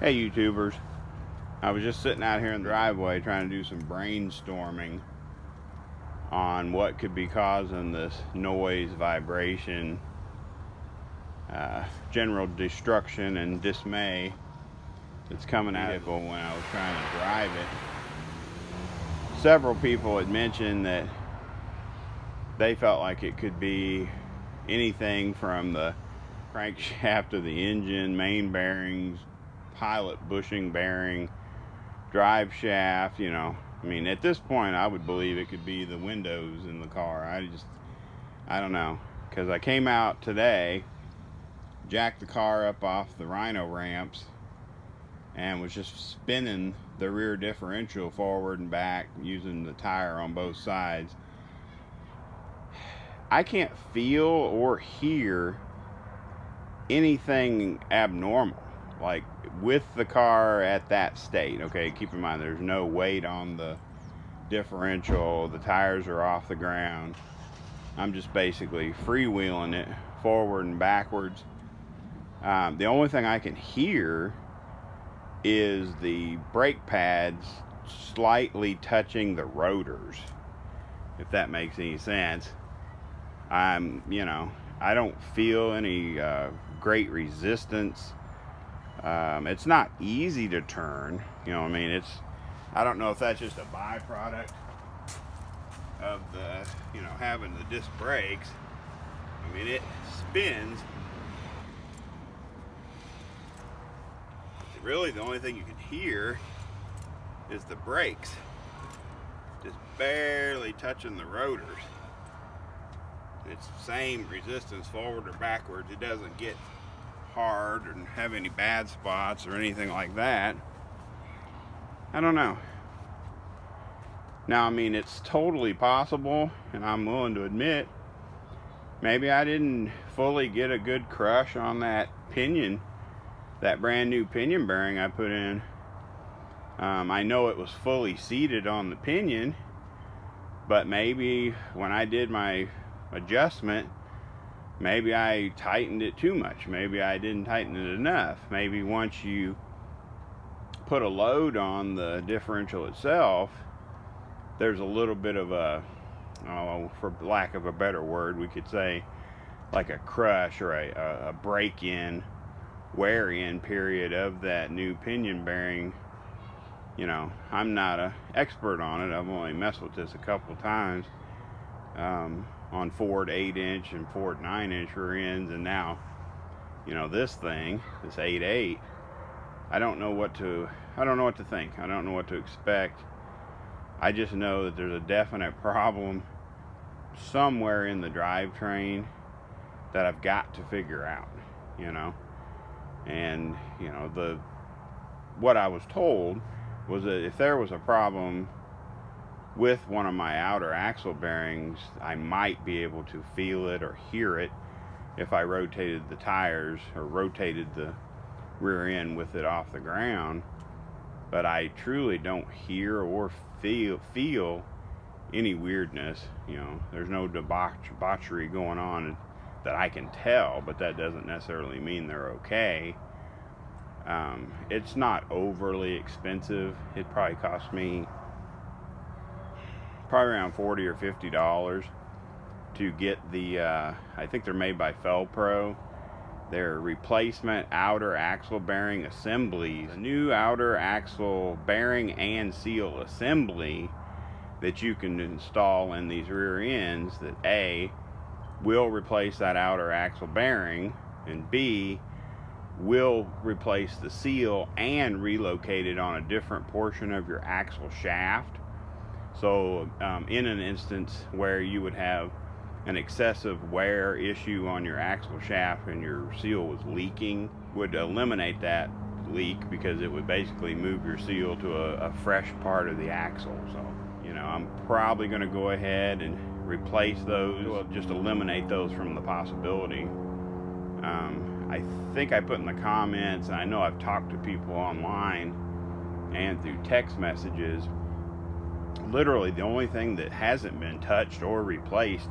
Hey YouTubers, I was just sitting out here in the driveway trying to do some brainstorming on what could be causing this noise, vibration, general destruction and dismay that's coming out of it when I was trying to drive it. Several people had mentioned that they felt like it could be anything from the crankshaft of the engine, main bearings, pilot bushing bearing, drive shaft, you know. I mean, at this point I would believe it could be the windows in the car. I don't know, because I came out today, jacked the car up off the Rhino ramps and was just spinning the rear differential forward and back using the tire on both sides. I can't feel or hear anything abnormal, like with the car at that state. Okay, keep in mind there's no weight on the differential, the tires are off the ground. I'm just basically freewheeling it forward and backwards. The only thing I can hear is the brake pads slightly touching the rotors, if that makes any sense. I don't feel any great resistance. It's not easy to turn, you know what I mean? I don't know if that's just a byproduct of the, having the disc brakes. I mean, it spins. Really, the only thing you can hear is the brakes just barely touching the rotors. It's the same resistance forward or backwards. It doesn't get hard and have any bad spots or anything like that. I don't know. Now, I mean, it's totally possible, and I'm willing to admit, maybe I didn't fully get a good crush on that pinion, that brand new pinion bearing I put in. I know it was fully seated on the pinion, but maybe when I did my adjustment, maybe I tightened it too much. Maybe I didn't tighten it enough. Maybe once you put a load on the differential itself, there's a little bit of a, for lack of a better word, we could say like a crush or a break-in, wear-in period of that new pinion bearing. You know, I'm not an expert on it. I've only messed with this a couple times. On Ford 8-inch and Ford 9-inch rear ends, and now, this thing, this 8.8, I don't know what to think. I don't know what to expect. I just know that there's a definite problem somewhere in the drivetrain that I've got to figure out, and what I was told was that if there was a problem with one of my outer axle bearings, I might be able to feel it or hear it if I rotated the tires or rotated the rear end with it off the ground. But I truly don't hear or feel any weirdness. There's no debauchery going on that I can tell, but that doesn't necessarily mean they're okay. It's not overly expensive. It probably cost me around $40 or $50 to get the I think they're made by Felpro. They're replacement outer axle bearing assemblies, a new outer axle bearing and seal assembly that you can install in these rear ends that A, will replace that outer axle bearing, and B, will replace the seal and relocate it on a different portion of your axle shaft. So in an instance where you would have an excessive wear issue on your axle shaft and your seal was leaking, would eliminate that leak, because it would basically move your seal to a fresh part of the axle. So, I'm probably going to go ahead and replace those, just eliminate those from the possibility. I think I put in the comments, and I know I've talked to people online and through text messages, literally the only thing that hasn't been touched or replaced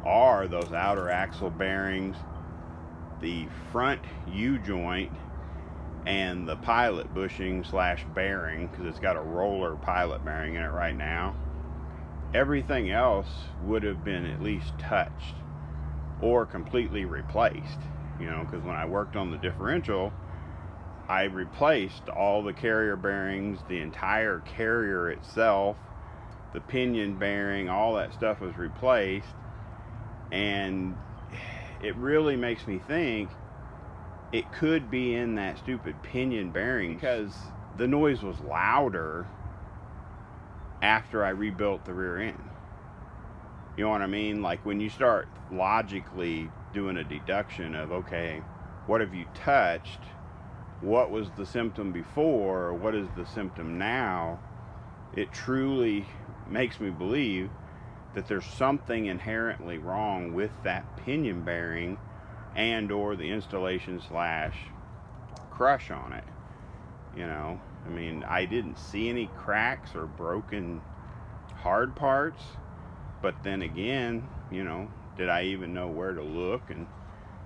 are those outer axle bearings, the front U-joint, and the pilot bushing slash bearing, because it's got a roller pilot bearing in it right now. Everything else would have been at least touched or completely replaced, you know, because when I worked on the differential, I replaced all the carrier bearings, the entire carrier itself, the pinion bearing, all that stuff was replaced. And it really makes me think it could be in that stupid pinion bearing, because the noise was louder after I rebuilt the rear end. You know what I mean? Like when you start logically doing a deduction of, okay, what have you touched? What was the symptom before? What is the symptom now? It truly makes me believe that there's something inherently wrong with that pinion bearing and or the installation slash crush on it. You know, I mean, I didn't see any cracks or broken hard parts, but then again, you know, did I even know where to look and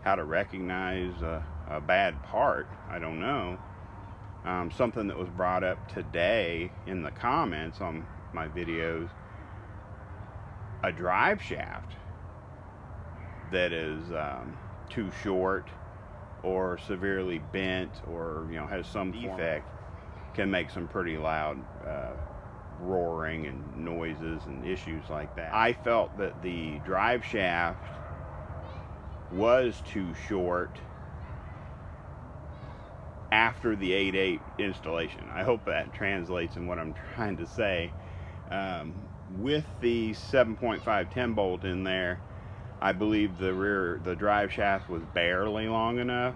how to recognize a bad part? I don't know. Something that was brought up today in the comments on my videos, a drive shaft that is too short or severely bent, or, you know, has some defect, can make some pretty loud roaring and noises and issues like that. I felt that the drive shaft was too short after the 8.8 installation. I hope that translates in what I'm trying to say. With the 7.5 10 bolt in there, I believe the drive shaft was barely long enough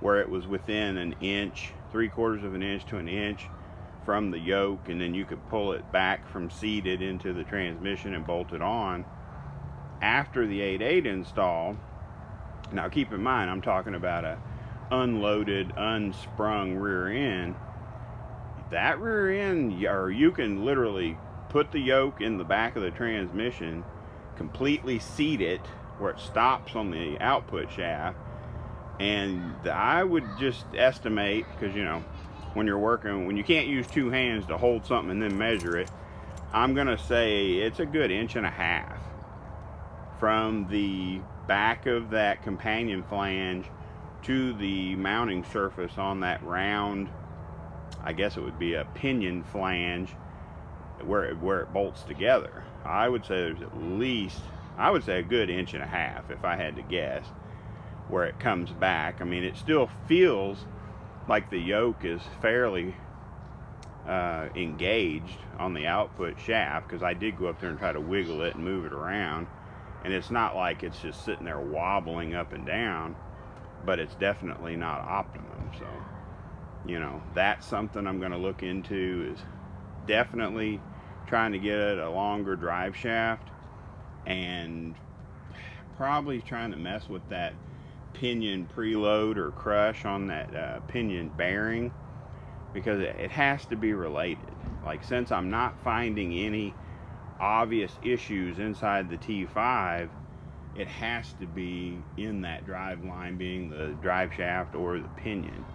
where it was within an inch, 3/4 of an inch to an inch from the yoke, and then you could pull it back from seated into the transmission and bolt it on. After the 8.8 install, now keep in mind, I'm talking about a unloaded, unsprung rear end. That rear end, or you can literally put the yoke in the back of the transmission, completely seat it where it stops on the output shaft, and I would just estimate, because, you know, when you're working, when you can't use two hands to hold something and then measure it, I'm gonna say it's a good 1.5 inches from the back of that companion flange to the mounting surface on that round, I guess it would be a pinion flange, where it bolts together. I would say there's at least, I would say a good 1.5 inches if I had to guess, where it comes back. I mean, it still feels like the yoke is fairly engaged on the output shaft, because I did go up there and try to wiggle it and move it around, and it's not like it's just sitting there wobbling up and down, but it's definitely not optimum. So, you know, that's something I'm going to look into, is definitely trying to get a longer drive shaft, and probably trying to mess with that pinion preload or crush on that pinion bearing, because it has to be related. Like, since I'm not finding any obvious issues inside the T5, it has to be in that drive line, being the drive shaft or the pinion.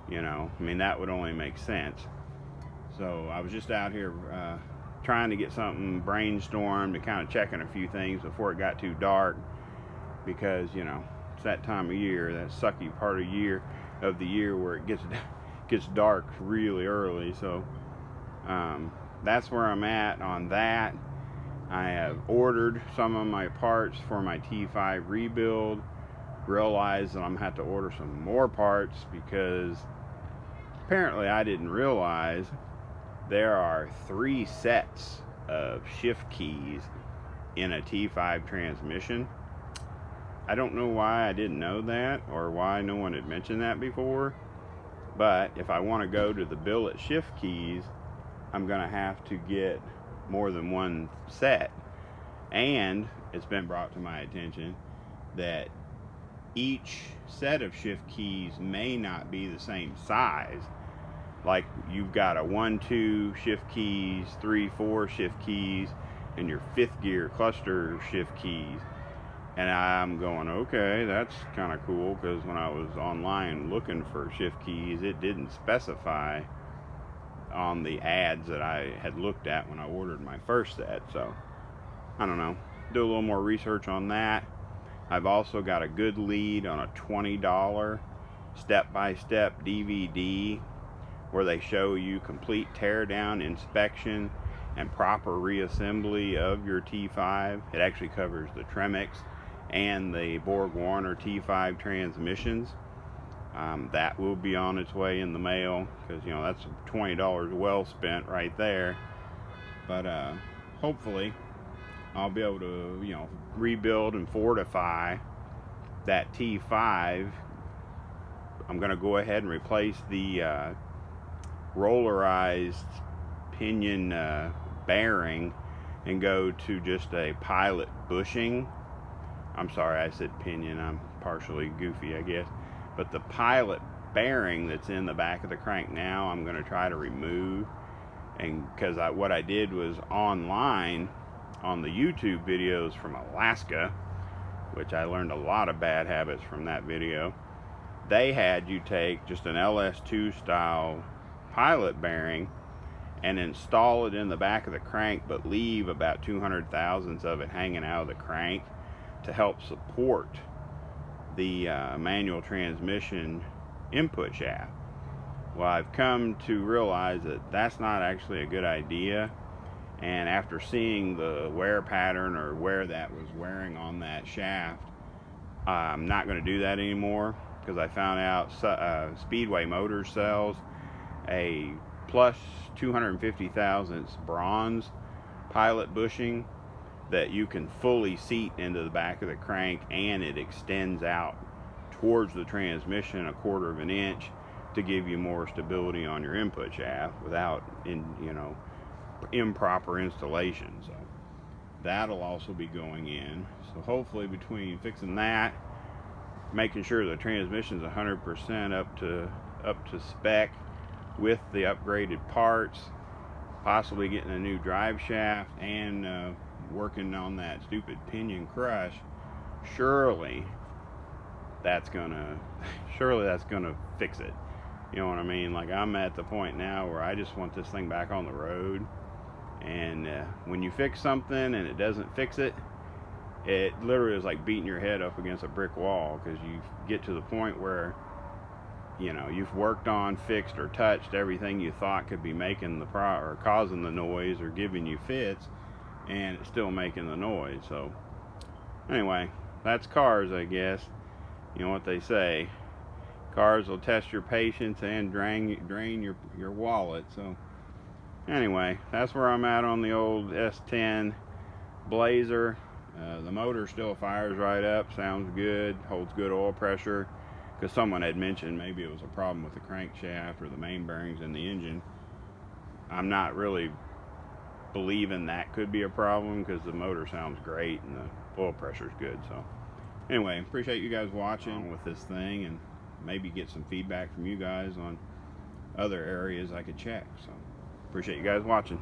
You know, I mean, that would only make sense. So I was just out here trying to get something brainstormed and kind of checking a few things before it got too dark, because, you know, it's that time of year, that sucky part of the year where it gets dark really early. So that's where I'm at on that. I have ordered some of my parts for my T5 rebuild. Realized that I'm gonna have to order some more parts, because apparently I didn't realize there are 3 sets of shift keys in a T5 transmission. I don't know why I didn't know that, or why no one had mentioned that before, but if I want to go to the billet shift keys, I'm gonna have to get more than one set. And it's been brought to my attention that each set of shift keys may not be the same size. Like, you've got a 1, 2 shift keys, 3, 4 shift keys, and your 5th gear cluster shift keys. And I'm going, okay, that's kind of cool, because when I was online looking for shift keys, it didn't specify on the ads that I had looked at when I ordered my first set. So I don't know, do a little more research on that. I've also got a good lead on a $20 step-by-step DVD where they show you complete teardown inspection and proper reassembly of your T5. It actually covers the Tremix and the Borg-Warner T5 transmissions. That will be on its way in the mail, because you know that's $20 well spent right there. But hopefully I'll be able to, you know, rebuild and fortify that T5. I'm going to go ahead and replace the rollerized pinion bearing and go to just a pilot bushing. I'm sorry, I said pinion. I'm partially goofy, I guess. But the pilot bearing that's in the back of the crank now, I'm going to try to remove. And because what I did was online on the YouTube videos from Alaska, which I learned a lot of bad habits from that video. They had you take just an LS2 style pilot bearing and install it in the back of the crank, but leave about 200 thousandths of it hanging out of the crank to help support the manual transmission input shaft. Well, I've come to realize that that's not actually a good idea, and after seeing the wear pattern, or where that was wearing on that shaft, I'm not going to do that anymore, because I found out Speedway Motors sells a plus 250 thousandths bronze pilot bushing that you can fully seat into the back of the crank, and it extends out towards the transmission 1/4 of an inch to give you more stability on your input shaft without improper installation. So that'll also be going in. So hopefully between fixing that, making sure the transmission's 100% up to spec with the upgraded parts, possibly getting a new drive shaft, and working on that stupid pinion crush, surely that's gonna fix it. You know what I mean? Like, I'm at the point now where I just want this thing back on the road. And when you fix something and it doesn't fix it, it literally is like beating your head up against a brick wall, because you get to the point where, you know, you've worked on, fixed, or touched everything you thought could be making or causing the noise or giving you fits, and it's still making the noise. So anyway, that's cars, I guess. You know what they say, cars will test your patience and drain your wallet. So anyway, that's where I'm at on the old S10 Blazer. The motor still fires right up, sounds good, holds good oil pressure, because someone had mentioned maybe it was a problem with the crankshaft or the main bearings in the engine. I'm not really believing that could be a problem, because the motor sounds great and the oil pressure is good. So anyway, appreciate you guys watching with this thing, and maybe get some feedback from you guys on other areas I could check. So appreciate you guys watching.